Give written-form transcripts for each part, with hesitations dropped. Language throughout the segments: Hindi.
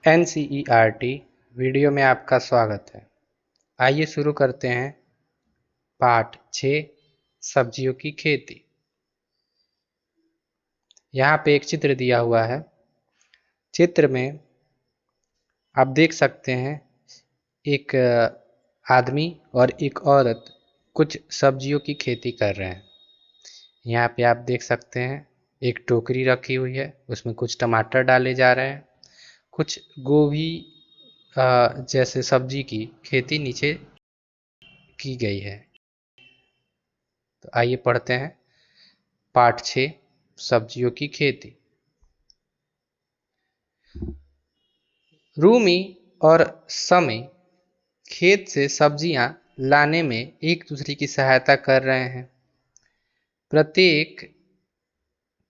NCERT वीडियो में आपका स्वागत है। आइए शुरू करते हैं पाठ 6 सब्जियों की खेती। यहाँ पे एक चित्र दिया हुआ है। चित्र में आप देख सकते हैं एक आदमी और एक औरत कुछ सब्जियों की खेती कर रहे हैं। यहाँ पे आप देख सकते हैं एक टोकरी रखी हुई है, उसमें कुछ टमाटर डाले जा रहे हैं। कुछ गोभी जैसे सब्जी की खेती नीचे की गई है। तो आइए पढ़ते हैं पाठ 6 सब्जियों की खेती। रूमी और समी खेत से सब्जियां लाने में एक दूसरे की सहायता कर रहे हैं। प्रत्येक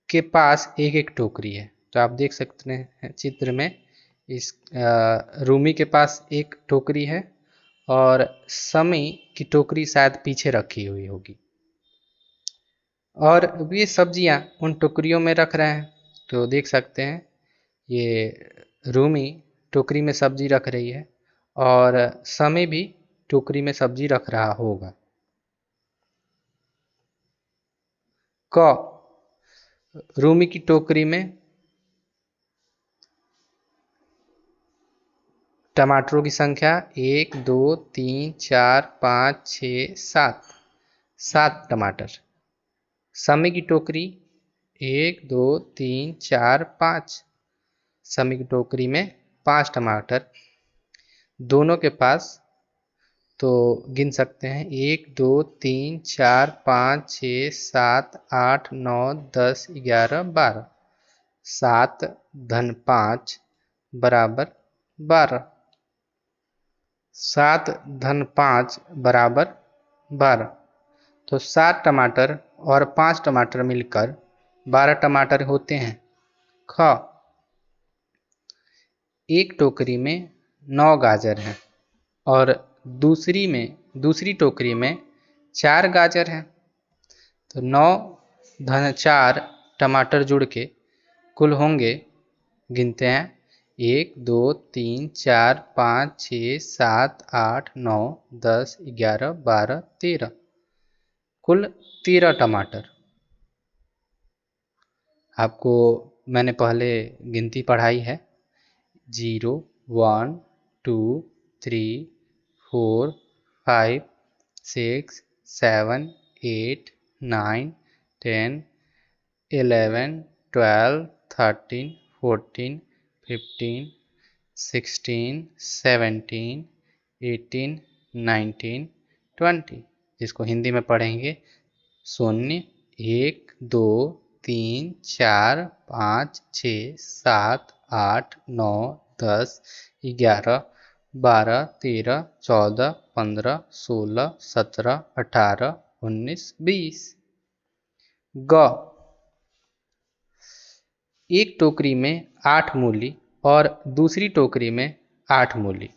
के पास एक एक टोकरी है। तो आप देख सकते हैं चित्र में इस रूमी के पास एक टोकरी है और समी की टोकरी शायद पीछे रखी हुई होगी और ये सब्जियां उन टोकरियों में रख रहे हैं। तो देख सकते हैं ये रूमी टोकरी में सब्जी रख रही है और समी भी टोकरी में सब्जी रख रहा होगा। रूमी की टोकरी में टमाटरों की संख्या 1 2 3 4 5 6 7 टमाटर। समी की टोकरी 1 2 3 4 5। समी की टोकरी में 5 टमाटर। दोनों के पास तो गिन सकते हैं 1 2 3 4 5 6 7 8 9 10 11 12। 7 धन 5 बराबर 12। 7 धन 5 बराबर 12। तो 7 टमाटर और 5 टमाटर मिलकर 12 टमाटर होते हैं। एक टोकरी में 9 गाजर हैं और दूसरी टोकरी में 4 गाजर हैं। तो 9 धन 4 टमाटर जुड़ के कुल होंगे, गिनते हैं 1 2 3 4 5 6 7 8 9 10 11 12 13। कुल 13 टमाटर। आपको मैंने पहले गिनती पढ़ाई है। 0 1 2 3 4 5 6 7 8 9 10 11 12 13 14 15 16 17 18 19 20, जिसको हिंदी में पढ़ेंगे 0 1 2 3 4 5 6 7 8 9 10 11 12 13 14 15 16 17 18 19 20। एक टोकरी में 8 मूली और दूसरी टोकरी में 8 मूली।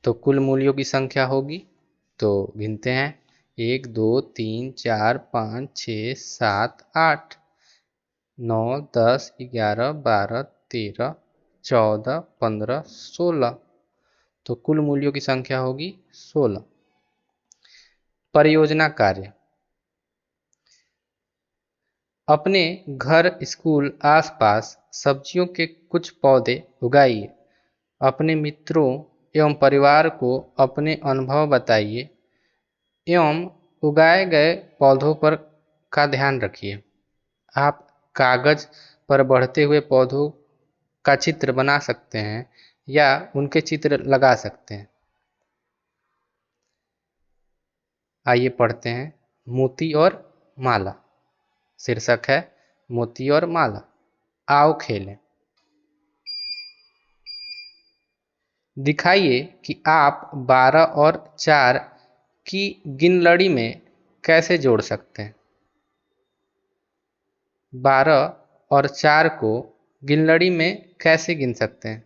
तो कुल मूलियों की संख्या होगी, तो गिनते हैं 1 2 3 4 5 6 7 8 9 10 11 12 13 14 15 16। तो कुल मूलियों की संख्या होगी 16। परियोजना कार्य। अपने घर, स्कूल, आसपास सब्जियों के कुछ पौधे उगाइए। अपने मित्रों एवं परिवार को अपने अनुभव बताइए एवं उगाए गए पौधों पर का ध्यान रखिए। आप कागज पर बढ़ते हुए पौधों का चित्र बना सकते हैं या उनके चित्र लगा सकते हैं। आइए पढ़ते हैं मोती और माला। शीर्षक है मोती और माला। आओ खेलें। दिखाइए कि आप 12 और 4 की गिनलड़ी में कैसे जोड़ सकते हैं। 12 और 4 को गिनलड़ी में कैसे गिन सकते हैं।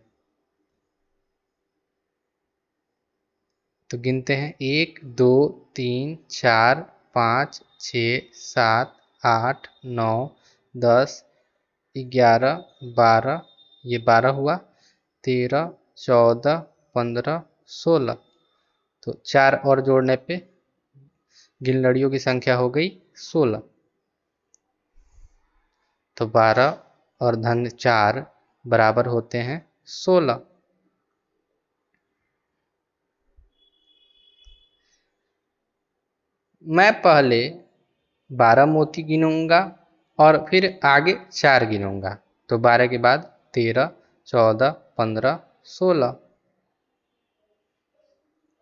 तो गिनते हैं 1 2 3 4 5 6 7 8 9 10 11 12। ये 12 हुआ। 13, 14, 15, 16। तो 4 और जोड़ने पे गिनलड़ियों की संख्या हो गई 16। तो 12 और धन 4 बराबर होते हैं 16। मैं पहले 12 मोती गिनूंगा और फिर आगे 4 गिनूंगा। तो 12 के बाद 13, 14, 15, 16।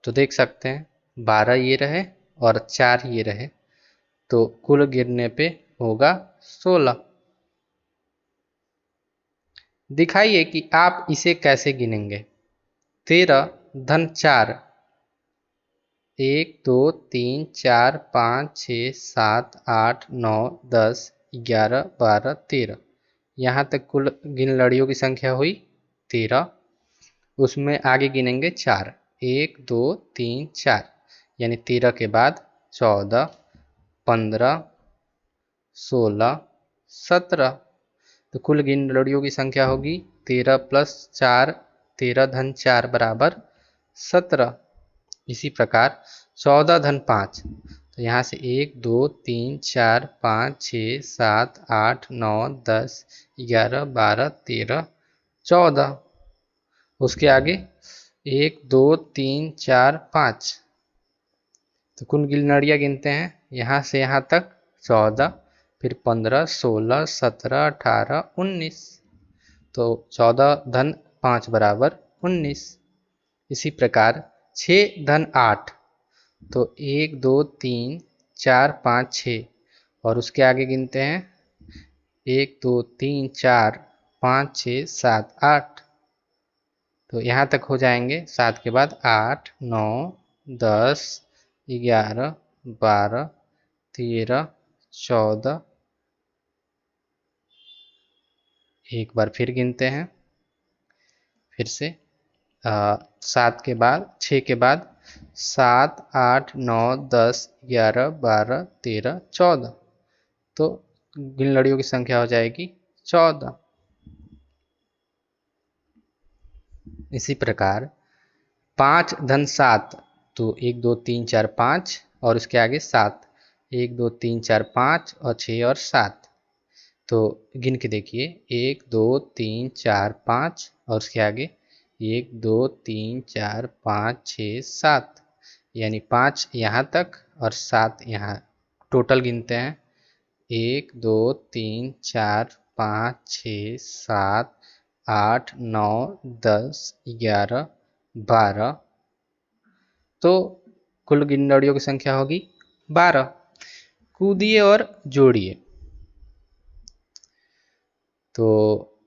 तो देख सकते हैं 12 ये रहे और 4 ये रहे, तो कुल गिनने पे होगा 16। दिखाइए कि आप इसे कैसे गिनेंगे। 13 धन 4, 1, 2, 3, 4, 5, 6, 7, 8, 9, 10, 11, 12, 13। यहाँ तक कुल गिनलड़ियों की संख्या हुई 13। उसमें आगे गिनेंगे 4, 1, 2, 3, 4, यानी 13 के बाद 14, 15, 16, 17। तो कुल गिनलड़ियों की संख्या होगी 13 प्लस 4, 13 धन 4 बराबर 17। इसी प्रकार 14 धन 5, तो यहाँ से 1, 2, 3, 4, 5, 6, 7, 8, 9, 10, 11, 12, 13, 14। उसके आगे 1, 2, 3, 4, 5। तो कुल गिनलड़ियाँ गिनते हैं यहाँ से यहाँ तक 14, फिर 15, 16, 17, 18, 19। तो 14 धन 5 बराबर 19। इसी प्रकार 6 धन 8, तो 1, 2, 3, 4, 5, 6 और उसके आगे गिनते हैं 1, 2, 3, 4, 5, 6, 7, 8। तो यहाँ तक हो जाएंगे। 7 के बाद 8, 9, 10, 11, 12, 13, 14। एक बार फिर गिनते हैं फिर से। 7 के बाद 6 के बाद 7, 8, 9, 10, 11, 12, 13, 14। तो गिनलड़ियों की संख्या हो जाएगी 14। इसी प्रकार 5 धन 7, तो 1, 2, 3, 4, 5 और उसके आगे 7। 1, 2, 3, 4, 5 और 6 और 7। तो गिन के देखिए 1, 2, 3, 4, 5 और उसके आगे 1, 2, 3, 4, 5, 6, 7, यानी 5 यहाँ तक और 7 यहाँ। टोटल गिनते हैं 1, 2, 3, 4, 5, 6, 7, 8, 9, 10, 11, 12। तो कुल गिनलड़ियों की संख्या होगी 12। कूदिए और जोड़िए। तो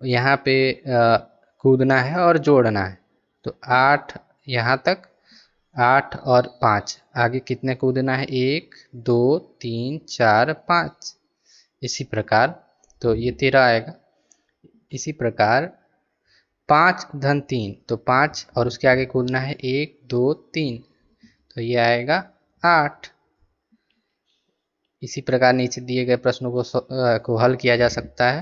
यहाँ पे कूदना है और जोड़ना है। तो 8 यहाँ तक, 8 और 5 आगे कितने कूदना है 1, 2, 3, 4, 5। इसी प्रकार तो ये 13 आएगा। इसी प्रकार 5 धन 3, तो 5 और उसके आगे कूदना है 1, 2, 3, तो ये आएगा 8। इसी प्रकार नीचे दिए गए प्रश्नों को हल किया जा सकता है।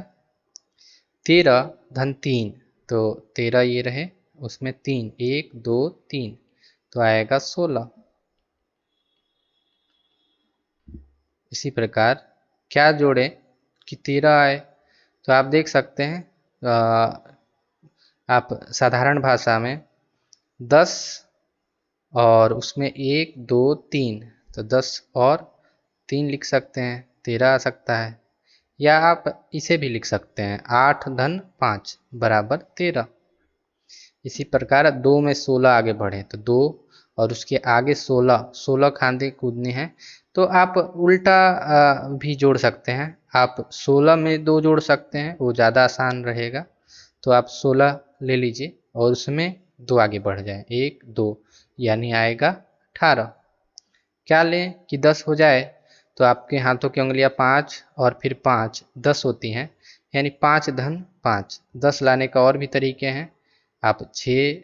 13 धन 3, तो 13 ये रहे, उसमें 3, 1, 2, 3, तो आएगा 16। इसी प्रकार क्या जोड़ें कि 13 आए। तो आप देख सकते हैं आप साधारण भाषा में 10 और उसमें 1, 2, 3, तो 10 और 3 लिख सकते हैं, 13 आ सकता है। या आप इसे भी लिख सकते हैं 8 धन 5 बराबर 13। इसी प्रकार 2 में 16 आगे बढ़े, तो 2 और उसके आगे 16 खाने कूदने हैं। तो आप उल्टा भी जोड़ सकते हैं। आप 16 में 2 जोड़ सकते हैं, वो ज़्यादा आसान रहेगा। तो आप 16 ले लीजिए और उसमें 2 आगे बढ़ जाए, 1, 2, यानी आएगा 18। क्या लें कि 10 हो जाए। तो आपके हाथों की उंगलियां 5 और फिर 5 10 होती हैं, यानी 5 धन 5। 10 लाने का और भी तरीके हैं। आप 6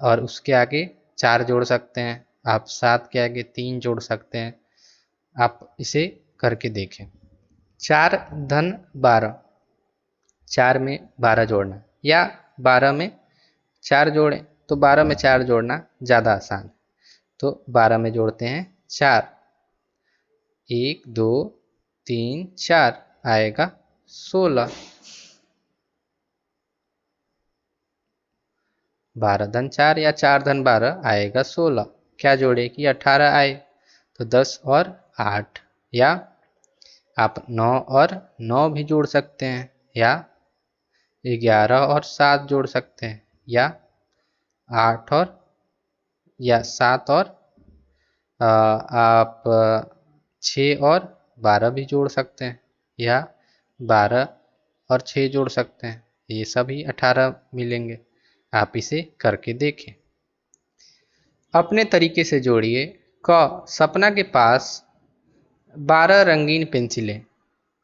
और उसके आगे 4 जोड़ सकते हैं, आप 7 के आगे 3 जोड़ सकते हैं। आप इसे करके देखें। 4 धन 12, 4 में 12 जोड़ना, या 12 में 4 जोड़ें तो 12 में 4 जोड़ना ज़्यादा आसान है। तो 12 में जोड़ते हैं 4, 1 2 3 4 आएगा 16। 12 धन 4 या 4 धन 12 आएगा 16। क्या जोड़े कि 18 आए, तो 10 और 8, या आप 9 और 9 भी जोड़ सकते हैं, या 11 और 7 जोड़ सकते हैं, या 8 और या 7 और आप 6 और 12 भी जोड़ सकते हैं, या 12 और 6 जोड़ सकते हैं, ये सभी 18 मिलेंगे। आप इसे करके देखें। अपने तरीके से जोड़िए। क, सपना के पास 12 रंगीन पेंसिलें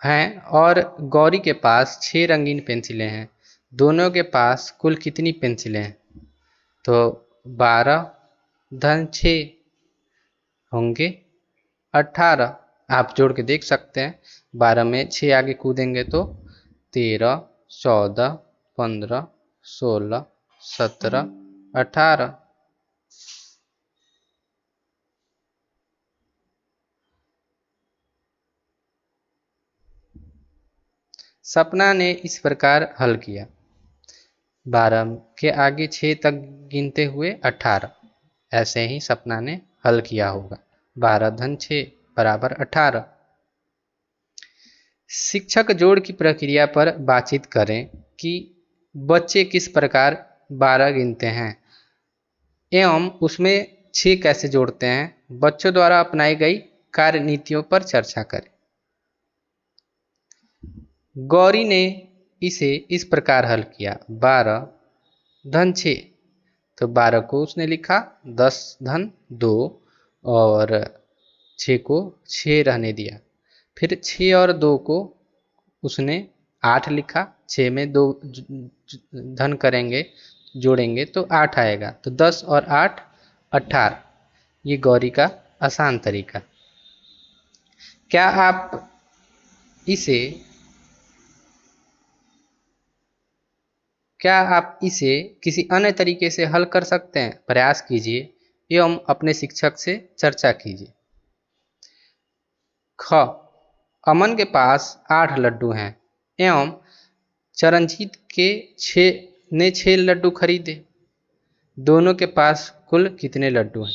हैं और गौरी के पास 6 रंगीन पेंसिलें हैं। दोनों के पास कुल कितनी पेंसिलें हैं? तो 12 धन 6 होंगे 18। आप जोड़ के देख सकते हैं। 12 में 6 आगे कूदेंगे तो 13 14 15 16 17 18। सपना ने इस प्रकार हल किया। 12 के आगे 6 तक गिनते हुए 18। ऐसे ही सपना ने हल किया होगा। 12 धन 6 बराबर 18। शिक्षक जोड़ की प्रक्रिया पर बातचीत करें कि बच्चे किस प्रकार 12 गिनते हैं एवं उसमें 6 कैसे जोड़ते हैं। बच्चों द्वारा अपनाई गई कार्य नीतियों पर चर्चा करें। गौरी ने इसे इस प्रकार हल किया। 12 धन 6, तो 12 को उसने लिखा 10 धन 2 और 6 को 6 रहने दिया। फिर 6 और 2 को उसने 8 लिखा। 6 में 2 धन करेंगे, जोड़ेंगे तो 8 आएगा। तो 10 और 8 18। ये गौरी का आसान तरीका। क्या आप इसे किसी अन्य तरीके से हल कर सकते हैं? प्रयास कीजिए एवं अपने शिक्षक से चर्चा कीजिए। ख, अमन के पास 8 लड्डू हैं एवं चरणजीत के 6 लड्डू खरीदे। दोनों के पास कुल कितने लड्डू हैं?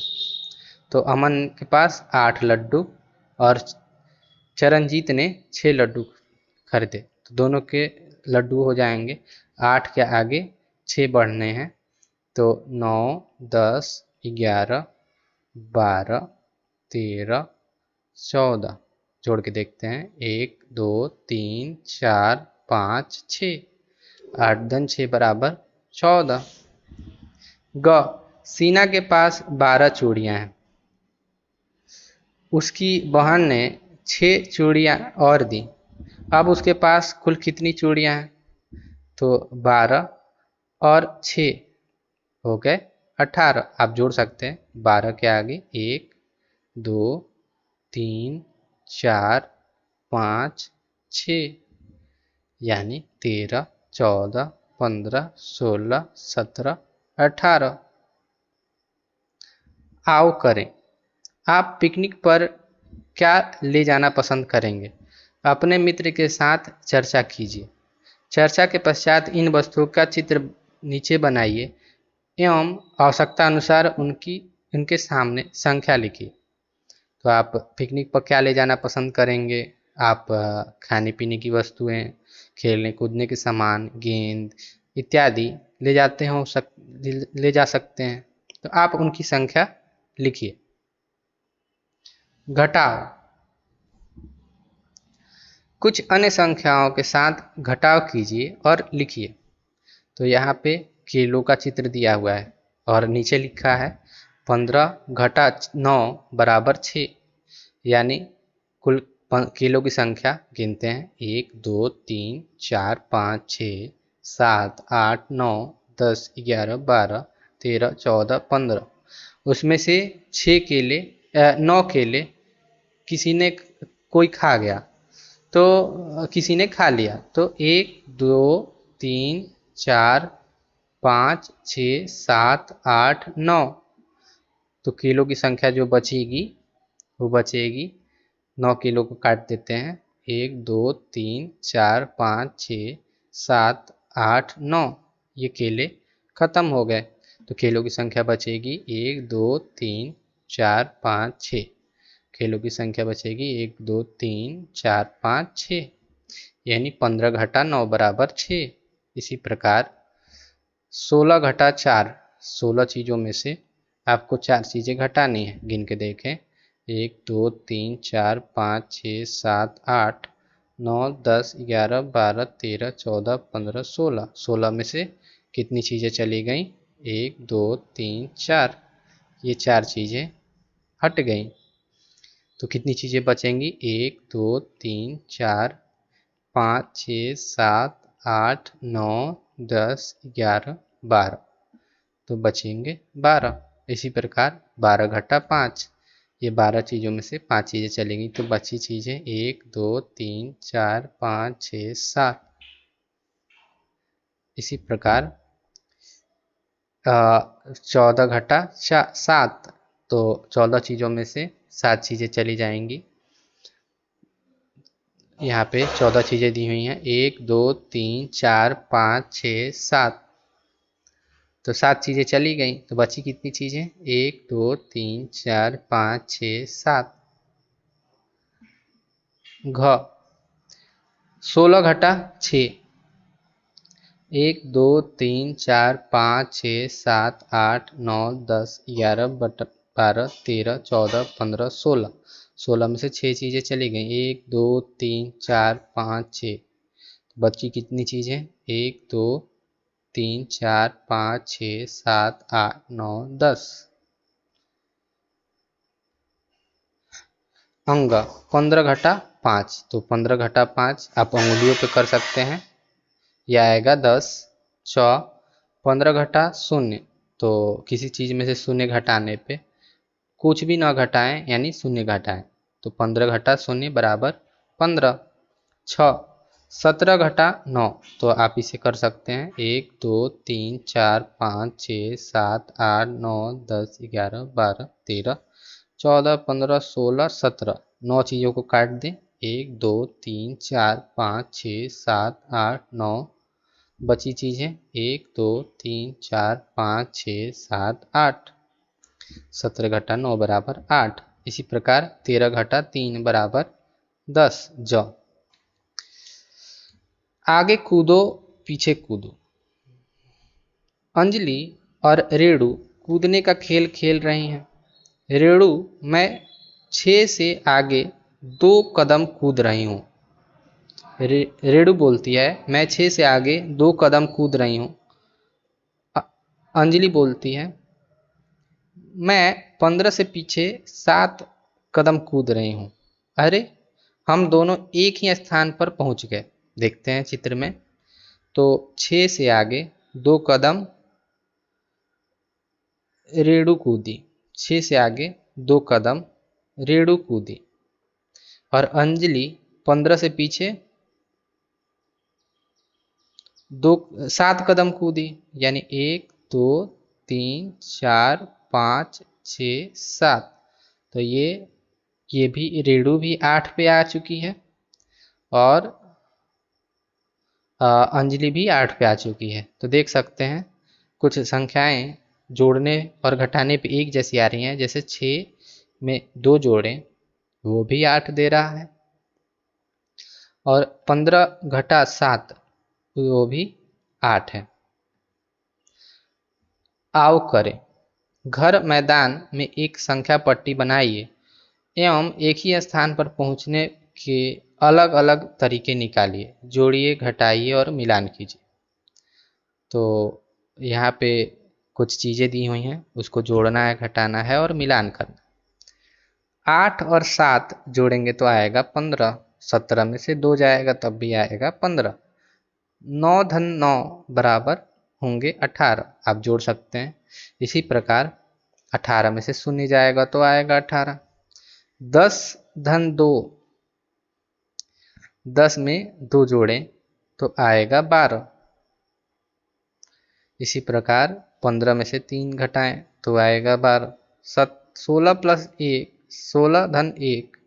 तो अमन के पास 8 लड्डू और चरणजीत ने 6 लड्डू खरीदे, तो दोनों के लड्डू हो जाएंगे 8 के आगे 6 बढ़ने हैं, तो 9 10 11 12 13 14। जोड़ के देखते हैं 1 2 3 4 5 6। 8 धन 6 बराबर 14। ग, सीना के पास 12 चूड़ियाँ हैं। उसकी बहन ने 6 चूड़ियाँ और दी। अब उसके पास कुल कितनी चूड़ियाँ हैं? तो 12 और 6 हो गए 18। आप जोड़ सकते हैं। 12 के आगे 1 2 3 4 5 6, यानी 13 14 15 16 17 18। आओ करें। आप पिकनिक पर क्या ले जाना पसंद करेंगे? अपने मित्र के साथ चर्चा कीजिए। चर्चा के पश्चात इन वस्तुओं का चित्र नीचे बनाइए एवं आवश्यकता अनुसार उनके सामने संख्या लिखिए। तो आप पिकनिक पर क्या ले जाना पसंद करेंगे? आप खाने पीने की वस्तुएं, खेलने कूदने के सामान, गेंद इत्यादि ले जा सकते हैं। तो आप उनकी संख्या लिखिए। घटाव। कुछ अन्य संख्याओं के साथ घटाव कीजिए और लिखिए। तो यहाँ पे किलो का चित्र दिया हुआ है और नीचे लिखा है 15 घटा 9 बराबर 6, यानी कुल किलो की संख्या गिनते हैं 1 2 3 4 5 6 7 8 9 10 11 12 13 14 15। उसमें से 9 केले किसी ने कोई खा गया, तो किसी ने खा लिया, तो 1 2 3 4 5, 6, 7, 8, 9। तो किलो की संख्या जो बचेगी वो बचेगी 9 किलो को काट देते हैं। 1, 2, 3, 4, 5, 6, 7, 8, 9 ये केले खत्म हो गए। तो केलों की संख्या बचेगी 1, 2, 3, 4, 5, 6। केलों की संख्या बचेगी 1, 2, 3, 4, 5, 6, यानी 15 घटा 9 बराबर 6। इसी प्रकार 16 घटा 4, 16 चीज़ों में से आपको 4 चीज़ें घटानी है। गिन के देखें, 1, 2, 3, 4, 5, 6, 7, 8, 9, 10, 11, 12, 13, 14, 15, 16। 16 में से कितनी चीज़ें चली गईं? 1, 2, 3, 4। ये 4 चीज़ें हट गईं। तो कितनी चीज़ें बचेंगी? 1, 2, 3, 4, 5, 6, 7, 8, 9, 10, 11, 12। तो बचेंगे 12। इसी प्रकार 12 घटा 5, ये 12 चीज़ों में से 5 चीज़ें चलेंगी। तो बची चीज़ें 1, 2, 3, 4, 5, 6, 7। इसी प्रकार 14 घटा 7, तो 14 चीज़ों में से 7 चीज़ें चली जाएंगी। यहाँ पे 14 चीज़ें दी हुई हैं, 1, 2, 3, 4, 5, 6, 7। तो 7 चीज़ें चली गई, तो बची कितनी चीज़ें? 1, 2, 3, 4, 5, 6, 7। घ 16 घटा 6, 1, 2, 3, 4, 5, 6, 7, 8, 9, 10, 11, 12, 13, 14, 15, 16। 16 में से 6 चीज़ें चली गई, 1, 2, 3, 4, 5, 6। बची कितनी चीज़ें? 1, 2, 3, 4, 5, 6, 7, 8, 9, 10। अंग 15 घटा 5, तो 15 घटा 5 आप अंगुलियों पे कर सकते हैं, यह आएगा 10। 15 घटा 0, तो किसी चीज़ में से शून्य घटाने पे कुछ भी ना घटाएं यानी शून्य घटाएं, तो 15 घटा 0 बराबर 15। 17 घटा 9, तो आप इसे कर सकते हैं 1, 2, 3, 4, 5, 6, 7, 8, 9, 10, 11, 12, 13, 14, 15, 16, 17। 9 चीज़ों को काट दें, 1, 2, 3, 4, 5, 6, 7, 8, 9। बची चीज़ें 1, 2, 3, 4, 5, 6, 7, 8। 17 घटा 9 बराबर 8। इसी प्रकार 13 घटा 3 बराबर 10। ज आगे कूदो पीछे कूदो। अंजलि और रेणु कूदने का खेल खेल रही हैं। रेणु, मैं 6 से आगे 2 कदम कूद रही हूँ। रेणु बोलती है, मैं 6 से आगे 2 कदम कूद रही हूँ। अंजलि बोलती है, मैं 15 से पीछे 7 कदम कूद रही हूँ। अरे, हम दोनों एक ही स्थान पर पहुँच गए। देखते हैं चित्र में। तो 6 से आगे 2 कदम रेणु कूदी, 6 से आगे 2 कदम रेणु कूदी, और अंजलि 15 से पीछे 7 कदम कूदी, यानी 1, 2, 3, 4, 5, 6, 7। तो ये भी रेणु भी 8 पे आ चुकी है और अंजलि भी 8 पे आ चुकी है। तो देख सकते हैं कुछ संख्याएं जोड़ने और घटाने पे एक जैसी आ रही हैं। जैसे 6 में 2 जोड़ें, वो भी 8 दे रहा है, और 15 घटा 7 वो भी 8 है। आओ करें। घर मैदान में एक संख्या पट्टी बनाइए एवं एक ही स्थान पर पहुंचने के अलग अलग तरीके निकालिए। जोड़िए, घटाइए और मिलान कीजिए। तो यहाँ पे कुछ चीज़ें दी हुई हैं, उसको जोड़ना है, घटाना है और मिलान करना। 8 और 7 जोड़ेंगे तो आएगा 15। 17 में से 2 जाएगा तब भी आएगा 15। 9 धन 9 बराबर होंगे 18, आप जोड़ सकते हैं। इसी प्रकार 18 में से शून्य जाएगा तो आएगा 18। 10 धन 2, 10 में 2 जोड़ें तो आएगा 12। इसी प्रकार 15 में से 3 घटाएं तो आएगा 12। 16 प्लस 1, 16 धन 1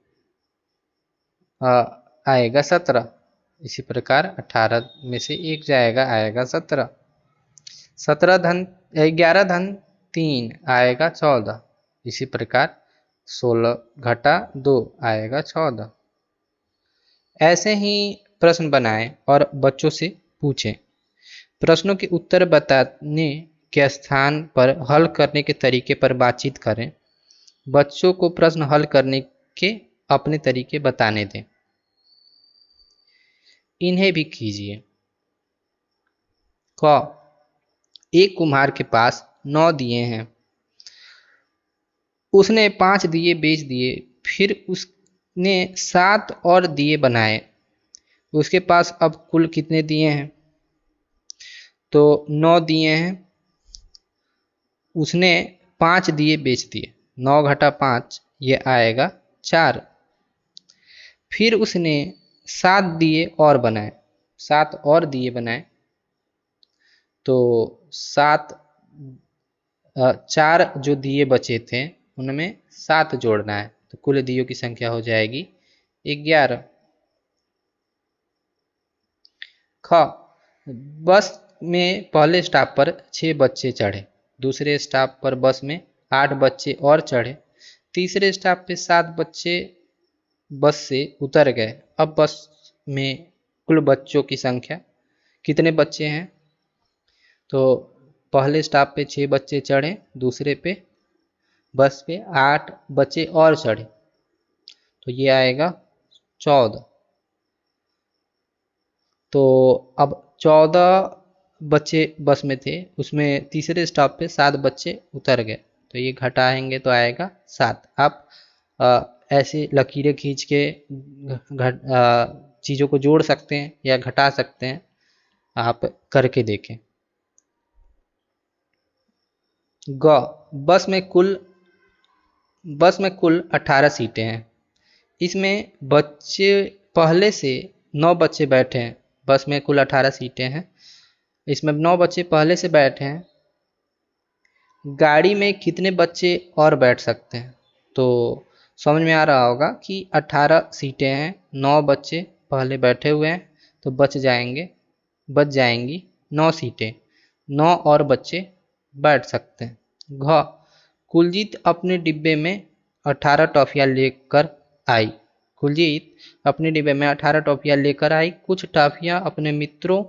आएगा 17। इसी प्रकार 18 में से 1 जाएगा, आएगा 17। 11 धन 3 आएगा 14। इसी प्रकार 16 घटा 2 आएगा 14। ऐसे ही प्रश्न बनाएं और बच्चों से पूछें। प्रश्नों के उत्तर बताने के स्थान पर हल करने के तरीके पर बातचीत करें। बच्चों को प्रश्न हल करने के अपने तरीके बताने दें। इन्हें भी कीजिए। क, एक कुम्हार के पास 9 दिए हैं। उसने 5 दिए बेच दिए, फिर उसने 7 और दिए बनाए। उसके पास अब कुल कितने दिए हैं? तो 9 दिए हैं, उसने 5 दिए बेच दिए, 9 घटा 5 ये आएगा 4। फिर उसने 7 दिए और बनाए, 7 और दिए बनाए, तो 4 जो दिए बचे थे उनमें 7 जोड़ना है, तो कुल दियों की संख्या हो जाएगी 11। ख, बस में पहले स्टॉप पर 6 बच्चे चढ़े, दूसरे स्टॉप पर बस में 8 बच्चे और चढ़े, तीसरे स्टॉप पे 7 बच्चे बस से उतर गए। अब बस में कुल बच्चों की संख्या कितने बच्चे हैं? तो पहले स्टॉप पे 6 बच्चे चढ़े, दूसरे पे बस पे 8 बच्चे और चढ़े, तो ये आएगा 14। तो अब 14 बच्चे बस में थे, उसमें तीसरे स्टॉप पे 7 बच्चे उतर गए, तो ये घटाएंगे तो आएगा 7। आप ऐसे लकीरें खींच के चीज़ों को जोड़ सकते हैं या घटा सकते हैं, आप करके देखें। ग, बस में कुल 18 सीटें हैं। इसमें बच्चे पहले से 9 बच्चे बैठे हैं। बस में कुल 18 सीटें हैं, इसमें 9 बच्चे पहले से बैठे हैं। गाड़ी में कितने बच्चे और बैठ सकते हैं? तो समझ में आ रहा होगा कि 18 सीटें हैं, 9 बच्चे पहले बैठे हुए हैं, तो बच जाएंगी 9 सीटें, 9 और बच्चे बैठ सकते हैं। घ, कुलजीत अपने डिब्बे में 18 टॉफियाँ लेकर आई। कुलजीत अपने डिब्बे में 18 टॉफियाँ लेकर आई। कुछ टॉफियाँ अपने मित्रों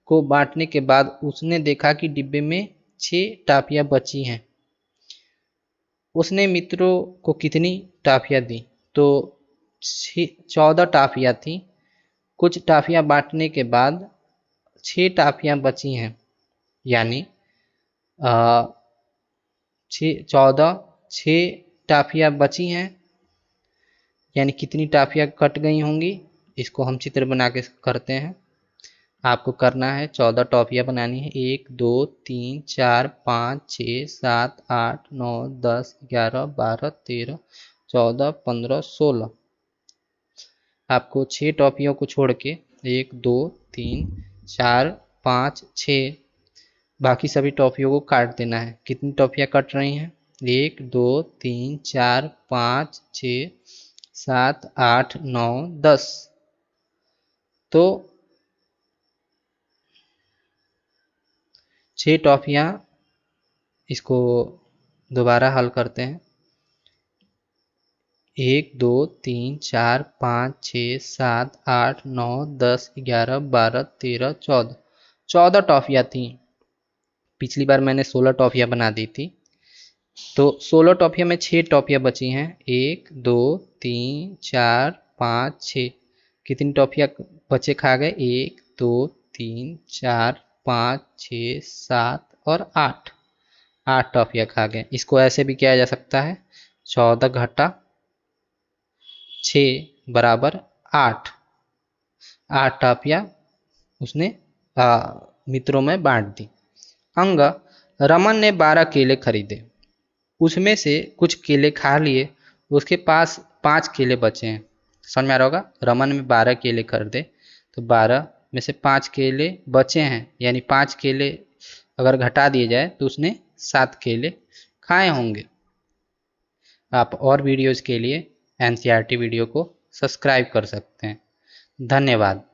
को बांटने के बाद उसने देखा कि डिब्बे में 6 टॉफियाँ बची हैं। उसने मित्रों को कितनी टॉफियाँ दी? तो 14 टॉफियाँ थी। कुछ टॉफियाँ बांटने के बाद 6 टॉफियाँ बची हैं, यानी 6 टॉफियाँ बची हैं, यानी कितनी टॉफियाँ कट गई होंगी, इसको हम चित्र बना के करते हैं। आपको करना है 14 टॉफियाँ बनानी है। 1 2 3 4 5 6 7 8 9 10 11 12 13 14 15 16। आपको 6 टॉफियों को छोड़ के 1 2 3 4 5 6 बाकी सभी टॉफियों को काट देना है। कितनी टॉफियाँ कट रही हैं? 1 2 3 4 5 6 7 8 9 10। तो 6 टॉफियाँ, इसको दोबारा हल करते हैं। 1 2 3 4 5 6 7 8 9 10 11 12 13 14। 14 टॉफियाँ थी। पिछली बार मैंने 16 टॉफियाँ बना दी थी, तो 16 टॉफियाँ में 6 टॉफियाँ बची हैं। 1 2 3 4 5 6। कितनी टॉफियाँ बच्चे खा गए? 1 2 3 4 5 6 7 और 8। 8 टॉफियाँ खा गए। इसको ऐसे भी किया जा सकता है, 14 घटा 6 बराबर 8। 8 टॉफियाँ उसने मित्रों में बांट दी। अंग, रमन ने 12 केले खरीदे, उसमें से कुछ केले खा लिए, उसके पास 5 केले बचे हैं। समझ में आ रहा होगा, रमन में 12 केले खरीदे, तो 12 में से 5 केले बचे हैं, यानी 5 केले अगर घटा दिए जाए तो उसने 7 केले खाए होंगे। आप और वीडियोज़ के लिए एनसीईआरटी वीडियो को सब्सक्राइब कर सकते हैं। धन्यवाद।